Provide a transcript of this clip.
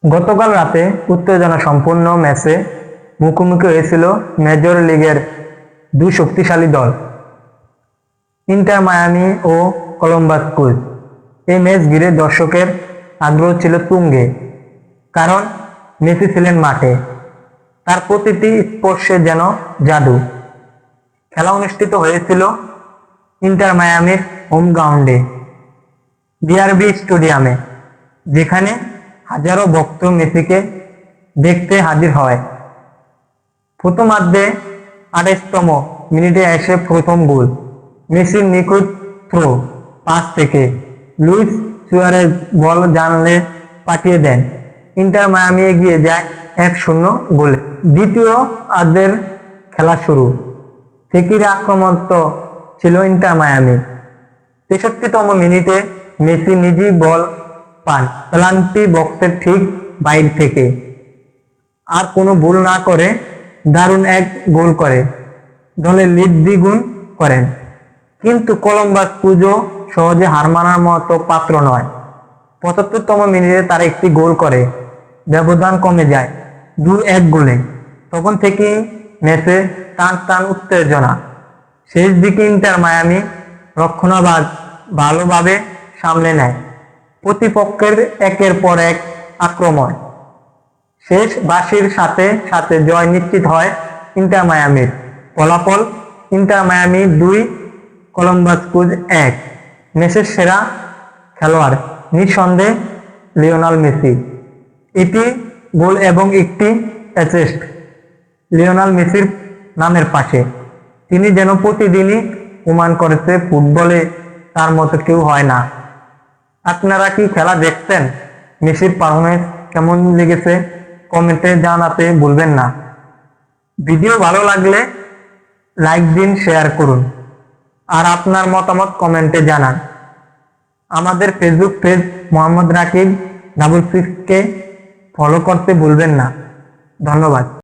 গতকাল রাতে উত্তেজনা সম্পন্ন ম্যাচে মুখোমুখি হয়েছিল মেজর লিগের দুই শক্তিশালী দল ইন্টার মায়ামি ও কলম্বাস ক্রুজ। এই ম্যাচ ঘিরে দর্শকের আগ্রহ ছিল তুঙ্গে, কারণ মেসি ছিলেন মাঠে, তার প্রতিটি স্পর্শে যেন জাদু। খেলা অনুষ্ঠিত হয়েছিল ইন্টার মায়ামির হোম গ্রাউন্ডে বিআরবি স্টেডিয়ামে, যেখানে হাজারো ভক্ত মেসিকে দেখতে হাজির হয়। প্রথমার্ধে 28তম মিনিটে এসে প্রথম গোল মেসির নিখুঁত থ্রো পাস থেকে লুইস সুয়ারেজ বল জানলে পাঠিয়ে দেন। ইন্টার মায়ামি এগিয়ে যায় 1-0 গোলে। দ্বিতীয় অর্ধের খেলা শুরু থেকেই আক্রমণাত্মক ছিল ইন্টার মায়ামি। 63তম মিনিটে মেসি নিজেই বল পান পেনাল্টি বক্সের ঠিক বাইরে থেকে, আর কোনো ভুল না করে দারুণ এক গোল করে দলের লিড দ্বিগুণ করেন। কিন্তু কলম্বাস ক্রুজও সহজে হার মানার মতো পাত্র নয়। 75তম মিনিটে তারা একটি গোল করে ব্যবধান কমে যায় 2-1 গোলে। তখন থেকেই ম্যাচে টান টান উত্তেজনা। শেষ দিকে ইন্টার মায়ামি রক্ষণভাগ ভালোভাবে সামলে নেয় প্রতিপক্ষের একের পর এক আক্রমণ। শেষ বাঁশির সাথে সাথে জয় নিশ্চিত হয় ইন্টার মায়ামির। ফলাফল ইন্টার মায়ামি 2, কলম্বাস ক্রুজ 1। ম্যাচের সেরা খেলোয়াড় নিঃসন্দেহে লিওনেল মেসি, এটি গোল এবং একটি অ্যাসিস্ট লিওনেল মেসির নামের পাশে। তিনি যেন প্রতিদিনই প্রমাণ করেছে ফুটবলে তার মতো কেউ হয় না। আপনারা কি খেলা দেখছেন? মেসির পারফরম্যান্স কেমন লেগেছে কমেন্টে জানাতে ভুলবেন না। ভিডিও ভালো লাগলে লাইক দিন, শেয়ার করুন, আর আপনার মতামত কমেন্টে জানান। আমাদের ফেসবুক পেজ মোহাম্মদ রাকিব 66কে ফলো করতে ভুলবেন না। ধন্যবাদ।